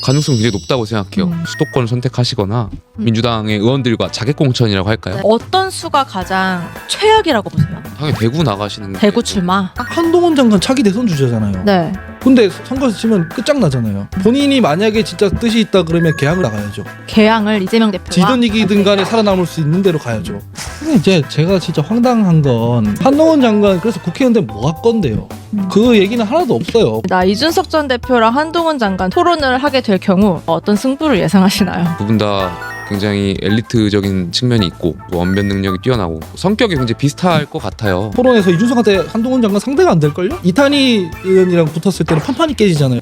가능성이 굉장히 높다고 생각해요. 수도권을 선택하시거나 민주당의 의원들과 자객공천이라고 할까요? 어떤 수가 가장 최악이라고 보세요? 당연히 대구 나가시는 게 대구 출마? 한동훈 장관 차기 대선 주자잖아요. 네. 근데 선거에서 치면 끝장나잖아요. 본인이 만약에 진짜 뜻이 있다 그러면 개항을 나가야죠. 개항을 이재명 대표가 지든 이기든 간에 살아남을 수 있는 대로 가야죠. 근데 이제 제가 진짜 황당한 건 한동훈 장관 그래서 국회의원 되면 뭐 할 건데요. 그 얘기는 하나도 없어요. 나 이준석 전 대표랑 한동훈 장관 토론을 하게 될 경우 어떤 승부를 예상하시나요? 두 분 다 굉장히 엘리트적인 측면이 있고 또 언변 능력이 뛰어나고 성격이 굉장히 비슷할 것 같아요. 토론에서 이준석한테 한동훈 장관 상대가 안 될걸요? 이탄희 의원이랑 붙었을 때는 판판이 깨지잖아요.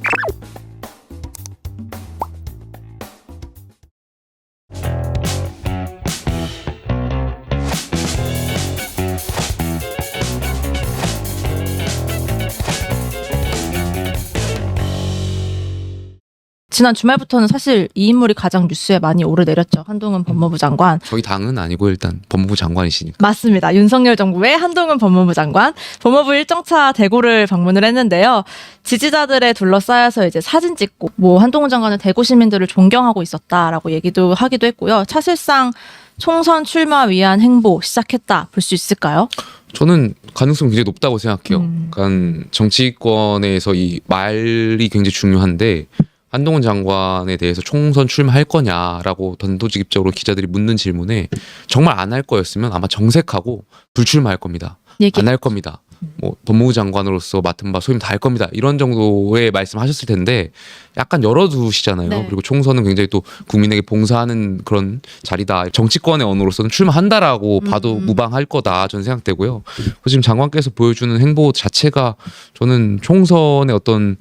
지난 주말부터는 사실 이 인물이 가장 뉴스에 많이 오르내렸죠. 한동훈 법무부 장관. 저희 당은 아니고 일단 법무부 장관이시니까. 맞습니다. 윤석열 정부의 한동훈 법무부 장관. 법무부 일정차 대구를 방문을 했는데요. 지지자들에 둘러싸여서 이제 사진 찍고 뭐 한동훈 장관은 대구 시민들을 존경하고 있었다라고 얘기도 하기도 했고요. 사실상 총선 출마 위한 행보 시작했다 볼 수 있을까요? 저는 가능성이 굉장히 높다고 생각해요. 그러니까 정치권에서 이 말이 굉장히 중요한데 한동훈 장관에 대해서 총선 출마할 거냐라고 단도직입적으로 기자들이 묻는 질문에 정말 안 할 거였으면 아마 정색하고 불출마할 겁니다. 안 할 겁니다. 뭐 법무부 장관으로서 맡은 바 소임 다 할 겁니다. 이런 정도의 말씀하셨을 텐데 약간 열어두시잖아요. 네. 그리고 총선은 굉장히 또 국민에게 봉사하는 그런 자리다. 정치권의 언어로서는 출마한다라고 봐도 무방할 거다 저는 생각되고요. 지금 장관께서 보여주는 행보 자체가 저는 총선의 어떤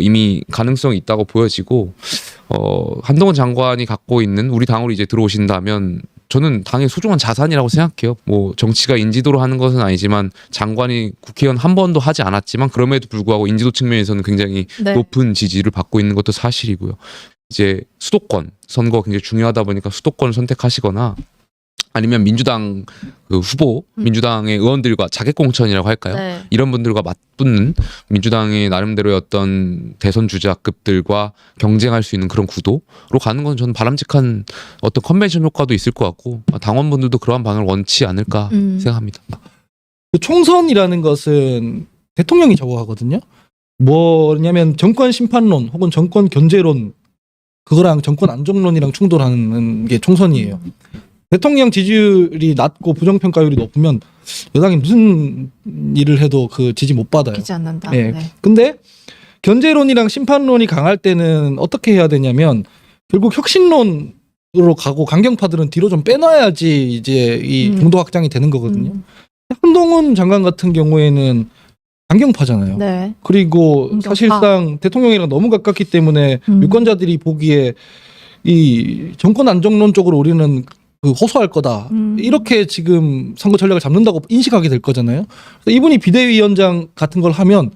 이미 가능성이 있다고 보여지고 한동훈 장관이 갖고 있는 우리 당으로 이제 들어오신다면 저는 당의 소중한 자산이라고 생각해요. 뭐 정치가 인지도로 하는 것은 아니지만 장관이 국회의원 한 번도 하지 않았지만 그럼에도 불구하고 인지도 측면에서는 굉장히 네. 높은 지지를 받고 있는 것도 사실이고요. 이제 수도권 선거가 굉장히 중요하다 보니까 수도권을 선택하시거나 아니면 민주당 그 후보, 민주당의 의원들과 자객공천이라고 할까요? 네. 이런 분들과 맞붙는 민주당의 나름대로의 어떤 대선 주자급들과 경쟁할 수 있는 그런 구도로 가는 건 저는 바람직한 어떤 컨벤션 효과도 있을 것 같고 당원분들도 그러한 방향을 원치 않을까 생각합니다. 그 총선이라는 것은 대통령이 저거하거든요. 뭐냐면 정권 심판론 혹은 정권 견제론 그거랑 정권 안정론이랑 충돌하는 게 총선이에요. 대통령 지지율이 낮고 부정평가율이 높으면 여당이 무슨 일을 해도 그 지지 못 받아요. 기지 않는다. 네. 네. 근데 견제론이랑 심판론이 강할 때는 어떻게 해야 되냐면 결국 혁신론으로 가고 강경파들은 뒤로 좀 빼놔야지 이제 이 중도 확장이 되는 거거든요. 한동훈 장관 같은 경우에는 강경파잖아요. 네. 그리고 강경파. 사실상 대통령이랑 너무 가깝기 때문에 유권자들이 보기에 이 정권 안정론 쪽으로 우리는 그 호소할 거다. 이렇게 지금 선거 전략을 잡는다고 인식하게 될 거잖아요. 그래서 이분이 비대위원장 같은 걸 하면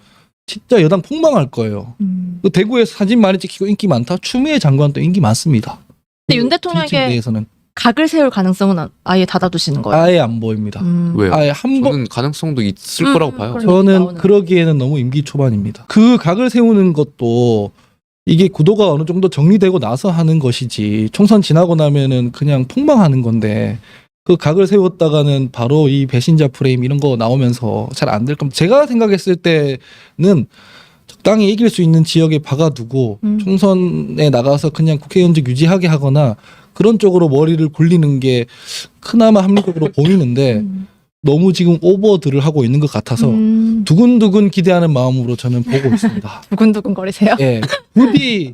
진짜 여당 폭망할 거예요. 그 대구에서 사진 많이 찍히고 인기 많다. 추미애 장관도 인기 많습니다. 근데 윤 지지층 대통령에게 내에서는 각을 세울 가능성은 아예 닫아두시는 거예요? 아예 안 보입니다. 왜요? 아예 한 번. 저는 가능성도 있을 거라고 봐요. 그런 저는 나오는. 그러기에는 너무 임기 초반입니다. 그 각을 세우는 것도 이게 구도가 어느 정도 정리되고 나서 하는 것이지 총선 지나고 나면은 그냥 폭망하는 건데 그 각을 세웠다가는 바로 이 배신자 프레임 이런 거 나오면서 잘 안 될 겁니다. 제가 생각했을 때는 적당히 이길 수 있는 지역에 박아두고 총선에 나가서 그냥 국회의원직 유지하게 하거나 그런 쪽으로 머리를 굴리는 게 그나마 합리적으로 보이는데 너무 지금 오버들을 하고 있는 것 같아서 두근두근 기대하는 마음으로 저는 보고 있습니다. 두근두근 거리세요? 예, 부디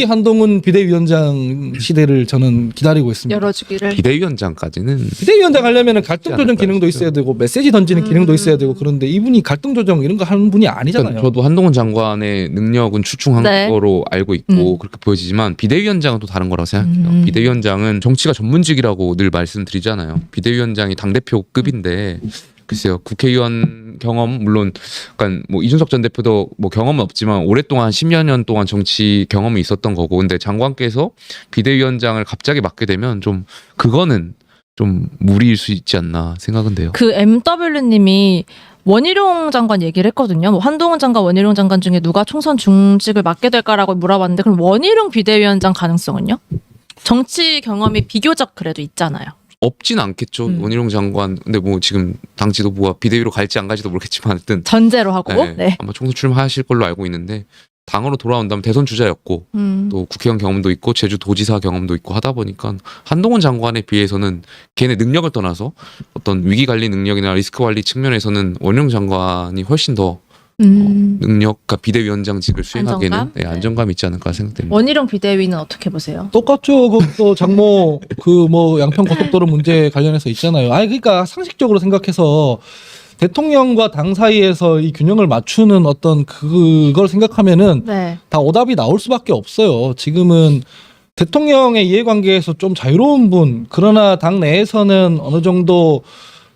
한동훈 비대위원장 시대를 저는 기다리고 있습니다. 열어주기를. 비대위원장까지는 비대위원장 하려면 갈등 조정 기능도 있어야 되고 메시지 던지는 기능도 있어야 되고 그런데 이분이 갈등 조정 이런 거 하는 분이 아니잖아요. 저도 한동훈 장관의 능력은 추충한 네. 거로 알고 있고 그렇게 보여지지만 비대위원장은 또 다른 거라고 생각해요. 비대위원장은 정치가 전문직이라고 늘 말씀드리잖아요. 비대위원장이 당대표급인데 글쎄요, 국회의원 경험 물론 약간 뭐 이준석 전 대표도 뭐 경험은 없지만 오랫동안 10여 년 동안 정치 경험이 있었던 거고 근데 장관께서 비대위원장을 갑자기 맡게 되면 좀 그거는 좀 무리일 수 있지 않나 생각은 돼요. 그 MW님이 원희룡 장관 얘기를 했거든요. 뭐 한동훈 장관, 원희룡 장관 중에 누가 총선 중직을 맡게 될까라고 물어봤는데 그럼 원희룡 비대위원장 가능성은요? 정치 경험이 비교적 그래도 있잖아요. 없진 않겠죠. 원희룡 장관. 근데 뭐 지금 당 지도부가 비대위로 갈지 안 갈지도 모르겠지만 하여튼 전제로 하고. 네. 아마 총선 출마하실 걸로 알고 있는데 당으로 돌아온다면 대선 주자였고 또 국회의원 경험도 있고 제주도지사 경험도 있고 하다 보니까 한동훈 장관에 비해서는 걔네 능력을 떠나서 어떤 위기 관리 능력이나 리스크 관리 측면에서는 원희룡 장관이 훨씬 더 능력과 비대위원장직을 수행하기에는 안정감? 안정감이 있지 않을까 생각됩니다. 원희룡 비대위는 어떻게 보세요? 똑같죠. 그것도 장모 그 뭐 양평 고속도로 문제 관련해서 있잖아요. 아니 그러니까 상식적으로 생각해서 대통령과 당 사이에서 이 균형을 맞추는 어떤 그걸 생각하면은 네. 다 오답이 나올 수밖에 없어요. 지금은 대통령의 이해관계에서 좀 자유로운 분, 그러나 당 내에서는 어느 정도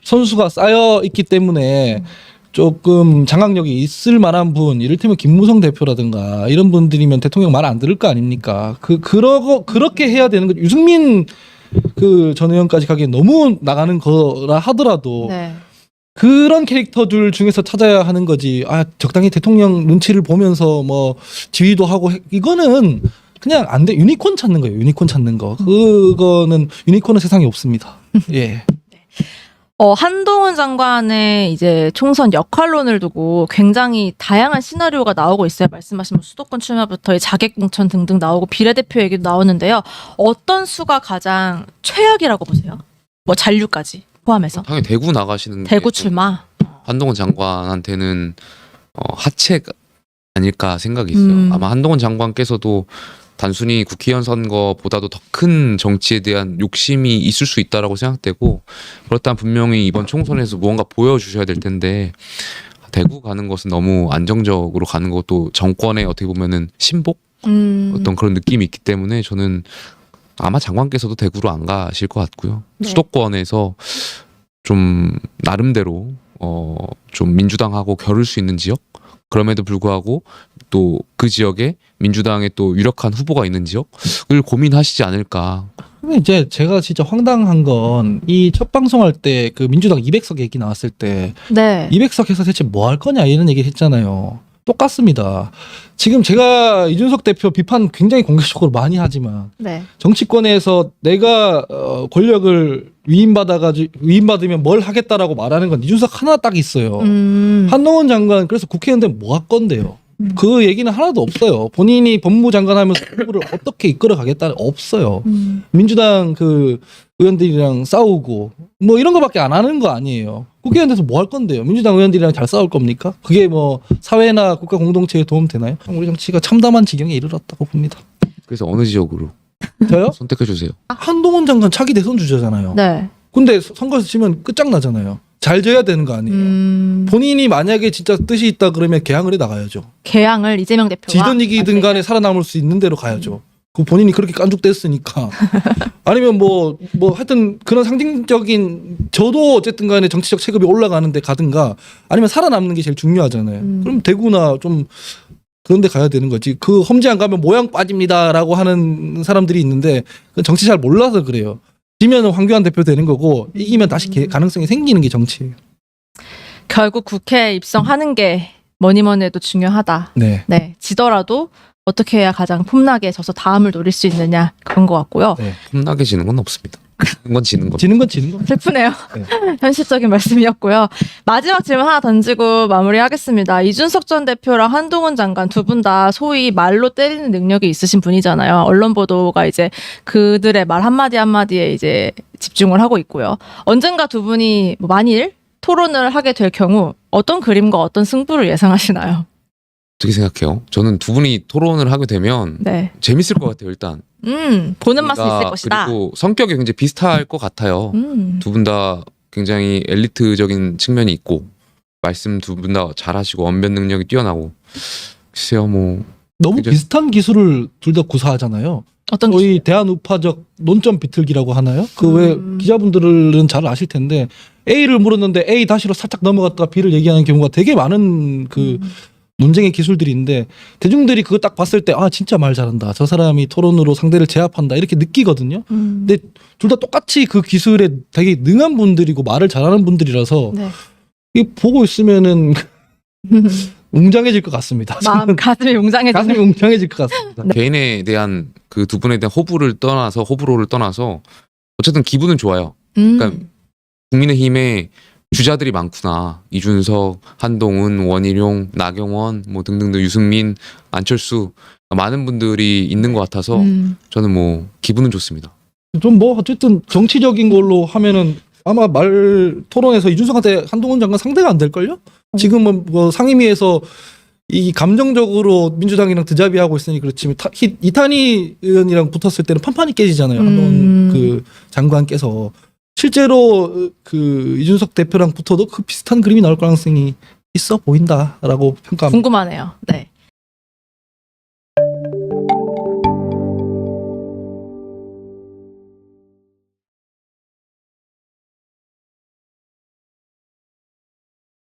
선수가 쌓여 있기 때문에 조금 장악력이 있을 만한 분, 이를테면 김무성 대표라든가 이런 분들이면 대통령 말 안 들을 거 아닙니까? 그렇게 해야 되는 거죠. 유승민 그 전 의원까지 가기엔 너무 나가는 거라 하더라도 네. 그런 캐릭터들 중에서 찾아야 하는 거지. 아, 적당히 대통령 눈치를 보면서 뭐 지휘도 하고 이거는 그냥 안 돼. 유니콘 찾는 거예요. 유니콘 찾는 거. 그거는 유니콘은 세상에 없습니다. 예. 한동훈 장관의 이제 총선 역할론을 두고 굉장히 다양한 시나리오가 나오고 있어요. 말씀하신 수도권 출마부터 자객공천 등등 나오고 비례대표 얘기도 나오는데요. 어떤 수가 가장 최악이라고 보세요? 뭐 잔류까지 포함해서. 당연히 대구 나가시는 게 대구 출마. 한동훈 장관한테는 하책 아닐까 생각이 있어요. 아마 한동훈 장관께서도 단순히 국회의원 선거보다도 더 큰 정치에 대한 욕심이 있을 수 있다라고 생각되고 그렇다면 분명히 이번 총선에서 무언가 보여주셔야 될 텐데 대구 가는 것은 너무 안정적으로 가는 것도 정권의 어떻게 보면은 신복 어떤 그런 느낌이 있기 때문에 저는 아마 장관께서도 대구로 안 가실 것 같고요. 네. 수도권에서 좀 나름대로 좀 민주당하고 겨룰 수 있는 지역 그럼에도 불구하고 또 그 지역에 민주당의 또 유력한 후보가 있는 지역을 고민하시지 않을까. 근데 이제 제가 진짜 황당한 건 이 첫 방송할 때 그 민주당 200석 얘기 나왔을 때 네. 200석 해서 대체 뭐 할 거냐 이런 얘기를 했잖아요. 똑같습니다. 지금 제가 이준석 대표 비판 굉장히 공개적으로 많이 하지만 네. 정치권에서 내가 권력을 위임받으면 뭘 하겠다라고 말하는 건 이준석 하나 딱 있어요. 한동훈 장관 그래서 국회의원들 뭐 할 건데요. 그 얘기는 하나도 없어요. 본인이 법무장관 하면서 정부를 어떻게 이끌어 가겠다는 없어요. 민주당 그 의원들이랑 싸우고 뭐 이런 거밖에 안 하는 거 아니에요. 국회의원 돼서 뭐 할 건데요. 민주당 의원들이랑 잘 싸울 겁니까? 그게 뭐 사회나 국가 공동체에 도움 되나요? 우리 정치가 참담한 지경에 이르렀다고 봅니다. 그래서 어느 지역으로 저요? 선택해 주세요. 한동훈 장관 차기 대선 주자잖아요. 네. 근데 선거에서 지면 끝장나잖아요. 잘 져야 되는 거 아니에요. 본인이 만약에 진짜 뜻이 있다 그러면 개항을 해 나가야죠. 개항을 이재명 대표가 지든 이기든 간에 살아남을 수 있는 대로 가야죠. 그 본인이 그렇게 깐죽됐으니까. 아니면 뭐 하여튼 그런 상징적인 저도 어쨌든 간에 정치적 체급이 올라가는데 가든가 아니면 살아남는 게 제일 중요하잖아요. 그럼 대구나 좀 그런 데 가야 되는 거지. 그 험지 안 가면 모양 빠집니다라고 하는 사람들이 있는데 그건 정치 잘 몰라서 그래요. 지면 황교안 대표 되는 거고 이기면 다시 가능성이 생기는 게 정치예요. 결국 국회에 입성하는 게 뭐니 해도 중요하다. 네. 네. 지더라도 어떻게 해야 가장 폼나게 져서 다음을 노릴 수 있느냐 그런 것 같고요. 네. 폼나게 지는 건 없습니다. 그건 지는 겁니다. 지는 건 지는 거. 슬프네요. 네. 현실적인 말씀이었고요. 마지막 질문 하나 던지고 마무리하겠습니다. 이준석 전 대표랑 한동훈 장관 두 분 다 소위 말로 때리는 능력이 있으신 분이잖아요. 언론 보도가 이제 그들의 말 한마디 한마디에 이제 집중을 하고 있고요. 언젠가 두 분이 뭐 만일 토론을 하게 될 경우 어떤 그림과 어떤 승부를 예상하시나요? 어떻게 생각해요? 저는 두 분이 토론을 하게 되면 네. 재밌을 것 같아요. 일단 보는 맛이 있을 그러니까 것이다. 그리고 성격이 굉장히 비슷할 것 같아요. 두 분 다 굉장히 엘리트적인 측면이 있고 말씀 두 분 다 잘하시고 언변 능력이 뛰어나고 글쎄요 뭐 너무 그죠? 비슷한 기술을 둘 다 구사하잖아요. 어떤 거의 대한우파적 논점 비틀기라고 하나요? 그 왜 기자분들은 잘 아실 텐데 A를 물었는데 A 다시로 살짝 넘어갔다가 B를 얘기하는 경우가 되게 많은 그 논쟁의 기술들이 있는데 대중들이 그거 딱 봤을 때 아 진짜 말 잘한다. 저 사람이 토론으로 상대를 제압한다. 이렇게 느끼거든요. 근데 둘 다 똑같이 그 기술에 되게 능한 분들이고 말을 잘하는 분들이라서 네. 이 보고 있으면은 웅장해질 것 같습니다. 마음 가슴이 웅장해지는. 가슴이 웅장해질 것 같습니다. 개인에 대한 그 두 분에 대한 호불호를 떠나서 어쨌든 기분은 좋아요. 그러니까 국민의힘에 주자들이 많구나. 이준석, 한동훈, 원희룡, 나경원, 뭐 등등등 유승민, 안철수 많은 분들이 있는 것 같아서 저는 뭐 기분은 좋습니다. 좀 뭐 어쨌든 정치적인 걸로 하면은 아마 말 토론에서 이준석한테 한동훈 장관 상대가 안 될걸요? 지금은 뭐 상임위에서 이 감정적으로 민주당이랑 드자비하고 있으니 그렇지만 이탄희 의원이랑 붙었을 때는 판판이 깨지잖아요. 한동훈 그 장관께서 실제로 그 이준석 대표랑 붙어도 그 비슷한 그림이 나올 가능성이 있어 보인다라고 평가합니다. 궁금하네요. 네.